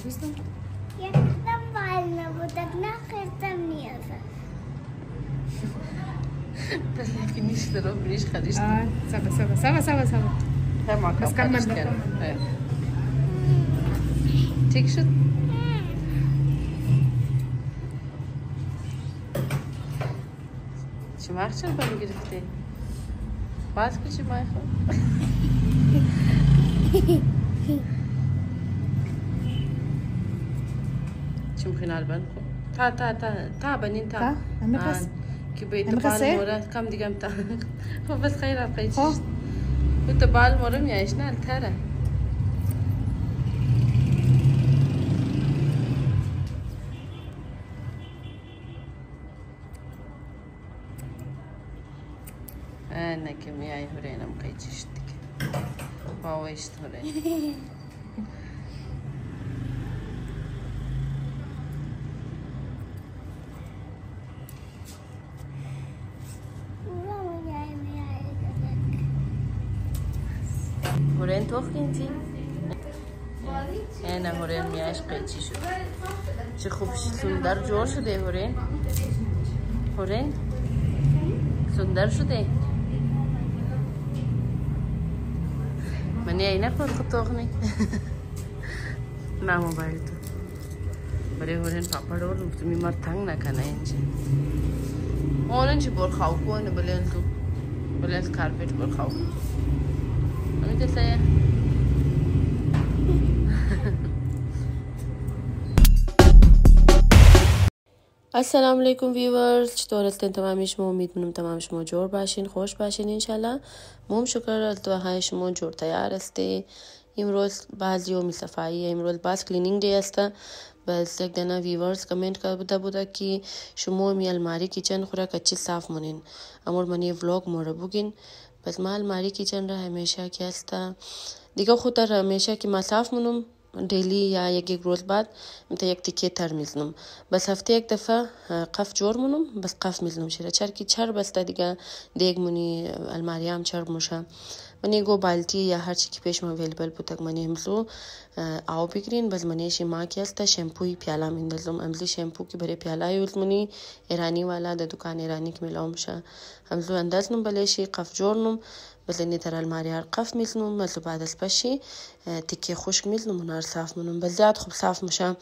چیستم؟ یکم بال نبودک نخیرتم نیازه که نیست رو بریش خریشتم سبا بس کمل تیک شد چه مخ چرا بالا گرفته؟ باز کچی مای خود چه مخین البن خود تا بنین تا امقص که بیت بال مورد کم دیگم تا بس خیر آقای چیست بیت بال مورد میایش نه التره أنا كم ياي هورينا مقيتش ديك واويشت هورينا هورين توخي انتي أنا هورين مياش قيتش شو خوب سندر جور شده هورين سندر شده منی عینک خود توخنی نه موبایل تو برای هورین پاپا دور می مر تنگ نکنه اینجا اون چی برخاو کنه بلند کارپت برخاو اون کسایه السلام علیکم ویورز چطور هستین تمام شما امیدوارم تمام شما جور باشین خوش باشین انشالله موم شکر از دعای شما جور تیار هستی امروز بعض یوم صفایی امروز باز کلینینگ دی است بس یک دنا ویورز کامنت کرده بوده که شما می الماری کیچن خورا کچی صاف مونین امور منی ولاگ مورا بگین بس ما الماری کیچن را همیشه که است دیگه خود را همیشه که ما صاف مونم دیلی یا یک روز بعد مت یک تیکه تر میزنم بس هفته یک دفعه قف جور مونم بس قف میزنم شیره چرکی چر بس دیگه دیگ منی الماریام چر موشه منی گو بالتی یا هر چی که پیش ما اویلیبل بوده منی همزو آو بگیرین بس منی شیما کی است شامپوی پیالا میندازم امزی شامپو کی برای پیالا یوز منی ایرانی والا د دکان ایرانی کی ملام شه همزو اندازنم بلشی قف جورنم بس اینی تر الماری هر قف میزنم مثل بعد از پشی تیکه خشک میزنم اونها صاف منم بس زیاد خوب صاف میشه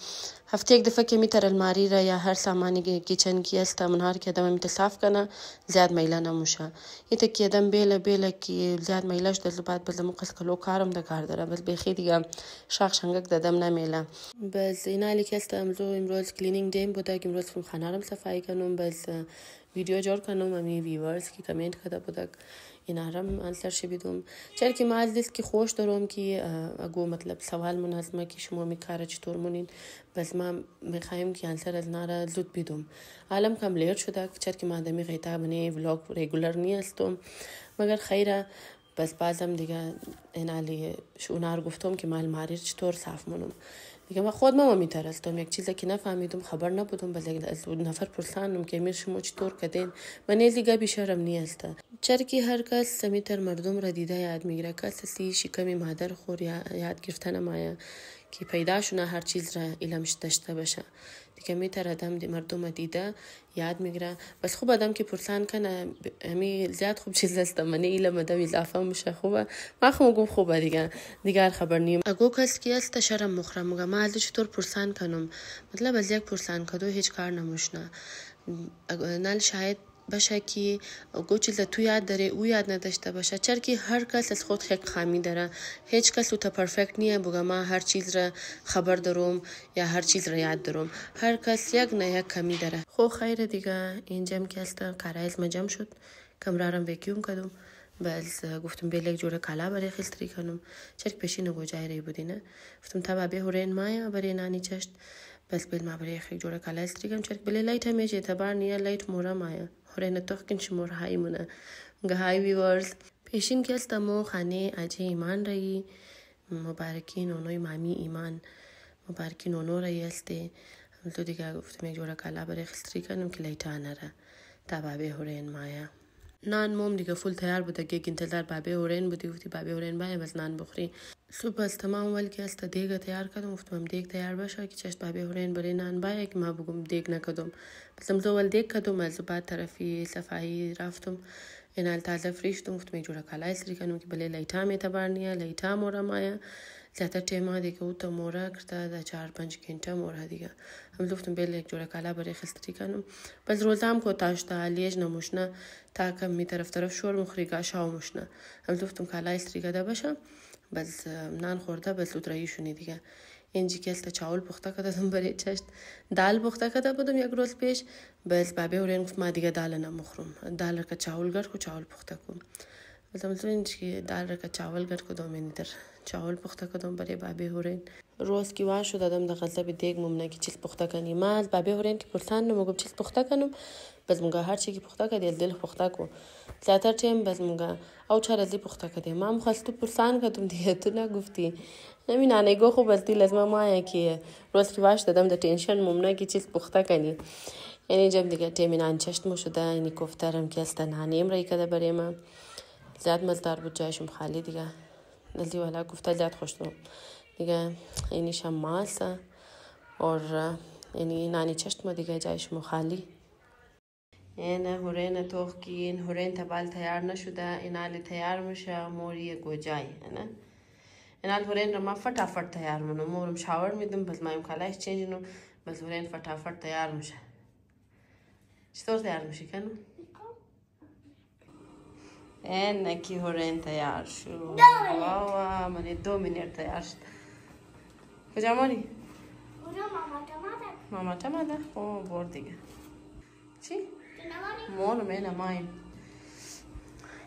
هفته یک دفعه که میتر الماری را یا هر سامانی کیچن کی است منها که دم میت صاف کنه زیاد میله نموشه یه تکی دم بیله کی زیاد میلهش دل بعد بس مقص کلو کارم ده کار داره بس بخی دیگه شاخ شنگک دادم نمیله بس اینا علی که است امروز کلینینگ دیم بوده که امروز فم خانه رو صفایی کنم بس ویدیو جور کنم امی ویورز کی کامنت کرده بوده اینا رم انسر شبیدم چرا که ما از دیست که خوش دارم که اگو مطلب سوال منظمه که شما میکاره چطور مونین بس ما میخوایم که انسر از نارا زود بیدم عالم کم لیر شده چرا که ما دمی غیطه بنی ولاگ ریگولر نیستم مگر خیره بس بازم دیگه این علی شونار گفتم که ما الماری چطور صاف مونم دیگه ما خود ما میترستم یک چیزی که نفهمیدم خبر نبودم بس از نفر پرسانم که میر شما چطور کردین من دیگه بیشرم نیست چرا که هر کس سمیتر مردم را دیده یاد میگیره کسی شکمی مادر خور یاد گرفتن مایا که پیدا شونه هر چیز را علمش داشته باشه دیگه میتر آدم مردم دیده یاد میگیره بس خوب آدم که پرسان کنه همی زیاد خوب چیز است من علم آدم اضافه میشه خوبه ما خو خوبه دیگه خبر نیم اگه کس کی است شرم مخرم ما ازش چطور پرسان کنم مطلب از یک پرسان کدو هیچ کار نموشنه نال شاید باشه که گو چیز تو یاد داره او یاد نداشته باشه چرا که هر کس از خود یک خامی داره هیچ کس تو پرفکت نیه بگم ما هر چیز را خبر دارم یا هر چیز را یاد دارم هر کس یک نه یک کمی داره خو خیر دیگه اینجام که است کارایز مجم شد کمرارم وکیوم کردم بس گفتم بیل یک جوره کالا برای خیلتری کنم چرا که پیشین گوجای ری بودینه گفتم تا به هورین مایا برای نانی چشت بس بیل ما برای یک جوره کالا استریگم چرا که بلی لایت همیشه اعتبار نیه لایت مورا مایا هورین توخکن شمور های مونه های ویورز پیشین که است مو خانه اجه ایمان رایی مبارکی نونوی مامی ایمان مبارکی نونو رایی استه تو دیگه گفتم یک جوره کالا برای خیلتری کنم که لایت آنه را تا به هورین مایا نان موم دیگه فول تیار بود که انتظار بابی هورین بودی گفتی بابی هورین باید بس نان بخوری صبح از تمام ولی که است دیگه تیار کردم گفتم دیگ تیار باشه که چشت بابی هورین برای نان باید که ما بگم دیگ نکردم بس اول دیگ کردم از بعد طرفی صفایی رفتم اینال تازه فریشتم گفتم جورا کالای سری کنم که بله لیتا میتبرنیه لیتا مورا مایا زیادتر تیمه دیگه اوتا مورا کرده دا 4-5 گنته مورا دیگه هم گفتم بله یک جورا کالا برای خستری کنم بس روزام کو تاشتا لیج نموشنه تا کم می طرف شور مخری گاشاو مشنه هم گفتم کالای سری کده باشه بس نان خورده بس اترایشونی دیگه اینجی که است چاول پخته کردم برای چشت دال پخته کرده بودم یک روز پیش بس بابی هورین گفت ما دیگه دال نمیخورم دال که چاول گرد کو چاول پخته کنم مثلا اینجی دال که چاول گرد کدوم اینتر چاول پخته کردم برای بابی هورین روز کی واش دادم دغلطه به دیگ ممنه که چیز پخته کنی ما از بابی هورین که پرسان نمگم چیز پخته کنم بس مگه هر چی که پخته کردی دل پخته کو زیادتر تیم بس مگه او چرا زی پخته کردی ما مخواست پرسان کردم دیگه تو نگفتی نمی نانیگو خوب از دیل از ما که روز کی واش دادم د تنشن ممنه که چیز پخته کنی یعنی جب دیگه تیمی نان چشت مو شده اینی کوفترم که است نانیم رای کده برای ما زیاد مزدار بود جایشم خالی دیگه نزدی والا کوفته زیاد خوش بود دیگه اینی شماسه اور یعنی نانی چشت ما دیگه جایشم خالی اینه هورین توخکین هورین تبال تیار نشده اینالی تیار میشه موری گوجای نه اینال هورین رو ما فटाफट تیار منو مورم شاور میدم بس مایم کالایش چینج نو بس هورین فटाफट تیار میشه چطور تیار میشه کنو اینه کی هورین تیار شو واوا منی 2 منیت تیار شد کجا مانی ماما تماده او برد دیگه چی مور من مایم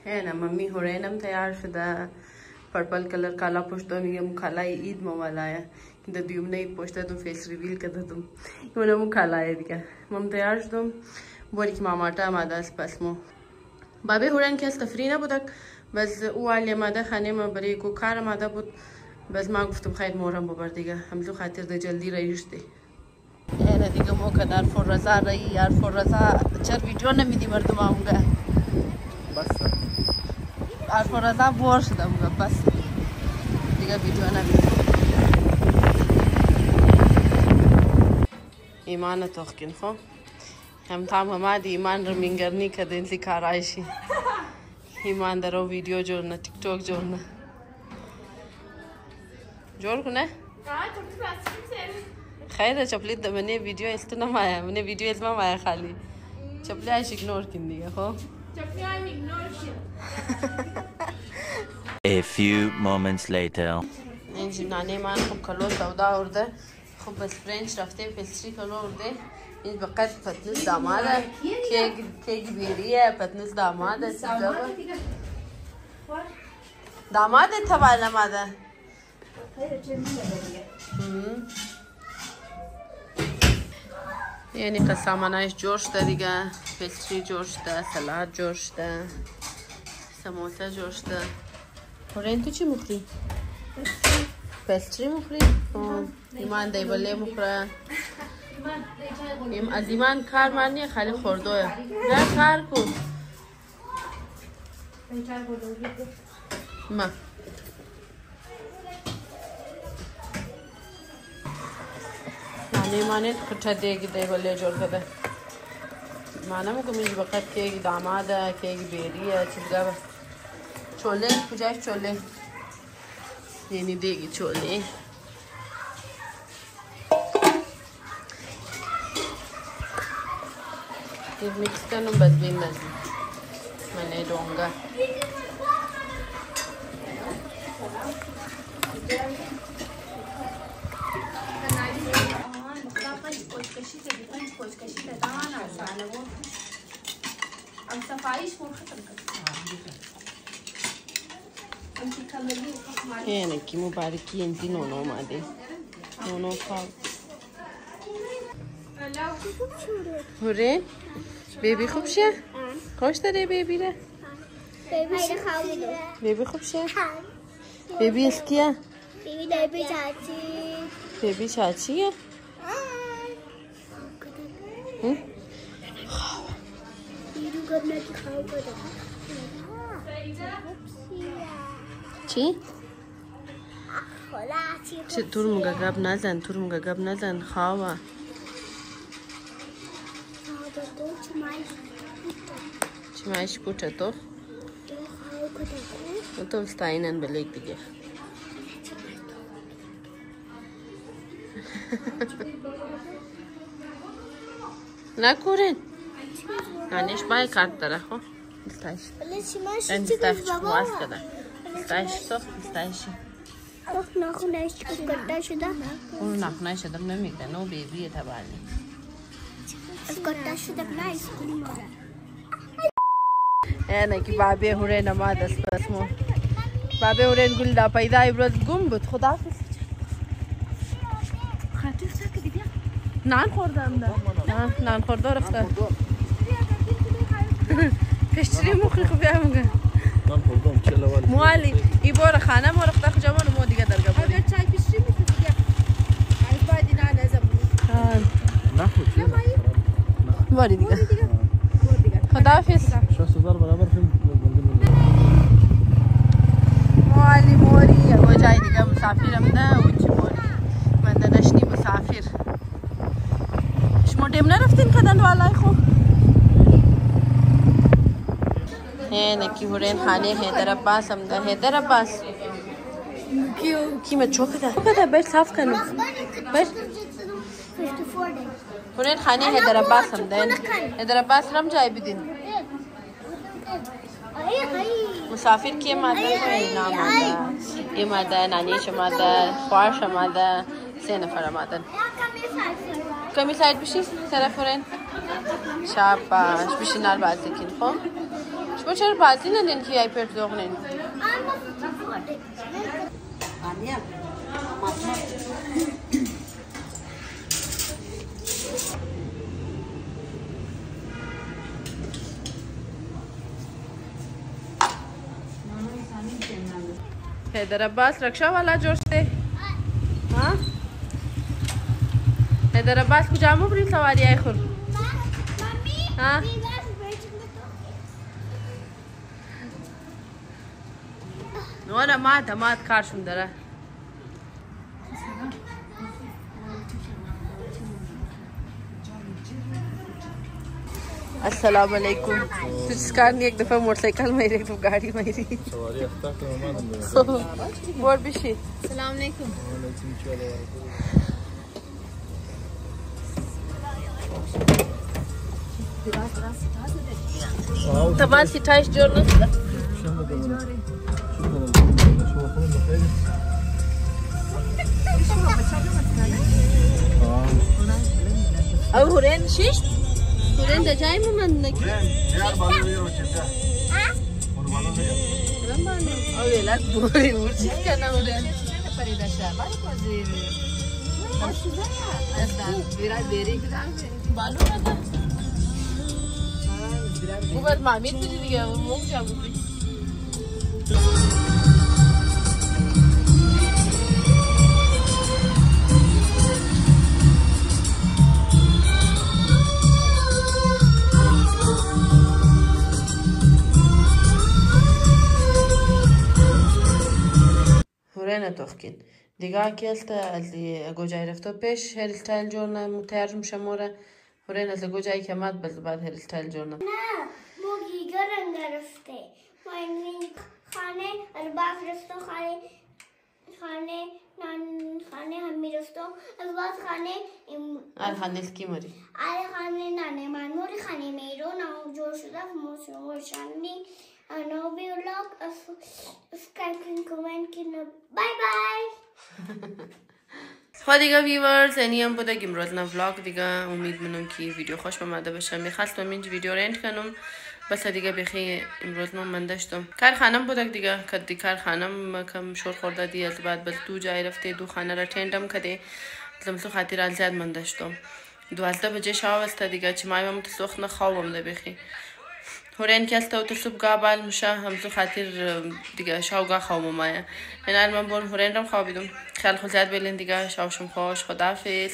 اینه ممی هورینم تیار شده purple colour काला पोस्ट ये मुखाला ईद मवाला है कि दीम ने ईद पोस्ट तुम फेस रिवील कर दो तुम ये मुखाला है दिया मम तैयार तुम बोली कि मामाटा मादा बस मो बाबे हुरन के तफरीना بدك بس وعلي ماده خانه ما بري کو کار ماده بود بس ما گفتم خیر مورم ببر دیگه همزو خاطر ده جلدی رایشتی انا دیگه مو کدار فرزا رای یار فرزا چر ویدیو نمیدی مردم آمگه بس فرزا بور شدم بس دیگه ویدیو نمیدی ایمان توخکن خو هم تمام دی ایمان رو مینگرنی کده انتی کارایشی ایمان درو ویدیو جورنه tick tock جورنه جور کنه خیره چپلی دمنه ویدیو استنم آیا منه ویدیو اسمم آیا خالی چپلی ایش ایگنور کن دیگه خو چپلی ایم ایگنور کن A few moments later اینجی نانه من خوب کلو سودا ارده خوب بس فرنچ رفته پستری کلو ارده این بقید پتنوس داماده کیک بیریه پتنوس داماده داماده تبال نماده یعنی قسامانایش جور شده دیگه پستری جور شده سلاد جور شده سموسه جور شده هورین تو چی مخوری؟ پستری مخوری؟ ایمان دیباله مخوره از ایمان کار مانیه خالی خوردوه نه کار کن ما ایمانه کچه دیگی دیباله جور کده مانه مو کمیش بقید که داماده که بیریه چیزگاه بس چوله کجاش چوله یعنی دیگی چوله این میکس کنم بس بیم نزدیم منه دونگا اینه کی مبارکی انتی نونو اومده نونو خواب هورین بیبی خوب شه؟ خوش داره بیبی ره؟ بیبی خوب شه؟ بیبی از کیه؟ بیبی چاچی بیبی چاچیه؟ بیرو کرنا کی خواهی کنه چی؟ خلاصی چه تورم گگب نزن خواه چی مایش پوچه تو؟ تو ستاینن بلیک دیگه نکورین نانیش بای کارت داره خو استایش خواست کده استایش ناخونش گرده شده اون نخونه شدم نمیگه نو بیبیه تبالی گرده شده نه اسکولی ماره اینه که بابی هورین ما دست بسمو بابی هورین گل دا پیدا ایبروز گم بود خداحافظ خاطر ساکه دیگه نان خوردم ده نان خورده رفته پشتری مخی خوبی همونگه نان خوردم چه لول موالی ای بار خانه ما رفته خجا ما نمو دیگه درگه بود اگر چای پشتی میشه دیگه از بعدی نه لازم نخورد باری دیگه خداحافظ 60,000 برابر فیلم موری یه جای دیگه مسافرم نه اون چی موری من داشتی مسافر شما دیم نرفتین کدن والای خو اینه کی هورین خانه حیدر عباس هم ده حیدر عباس کی میں چوک ده بیٹ صاف کنو بیٹ 54 days هورین خانه حیدر عباس هم ده حیدر عباس رم جای بدین مسافر کی ماده نام ماده ای ماده نانیش ماده خواهش ماده 3 نفر ماده کمی ساید بشی طرف هورین شاباش بشی نار بازی کن خب شما چرا بازی ندین که آیپد دوغنین حیدر عباس رکشا والا جوشته ها حیدر عباس کجا مو بری سواری ای خور ها نورا مات کارشون داره السلام علیکم تو چیکار یک دفعه موتورسایکل میری یک دفعه گاڑی میری سواری اختا که مامان بور بشی سلام علیکم طبعا سیتایش جور نسته او هورین شیشت هورین دا جای من نکی او یلک بورین ورچیز کنه هورین بالو رده او باید معمید بودی دیگه موم جا بودی هورين توخكين ديغا كيلت اللي جوجاي رفتو بيش هير ستايل جورنا مترجم شموره هورين از جوجاي كمات بس بعد هير ستايل جورنا موگی گرنگ رفته ما این خانه الباف رفتو خانه همی رفتو الباف خانه کی مری خانه نانه من موری خانه میرو نام جور شده موسیقی شنی انا بیولاگ سبسکرایب کن کامنت کن بای بای خب دیگه ویورز اینی هم بوده امروزنا ولاگ دیگه امید منم که ویدیو خوش اومده باشه میخواستم اینج ویدیو رو اند کنم بس دیگه بخی امروز من داشتم کار خانم بوده دیگه کدی کار خانم کم شور خورده دی از بعد بس دو جای رفته دو خانه را تندم کده زمسو خاطر ال زیاد من داشتم 12 بجه شب است دیگه چه مایم متسوخ نخوابم ده بخی هورين كاستا وترسب قابل مشا همزو خاطر دیگه شاوگا خوابم مایا من من بون هورين رم خوابیدم خیال خود زیاد بلین دیگه شاوشم خوش خداحافظ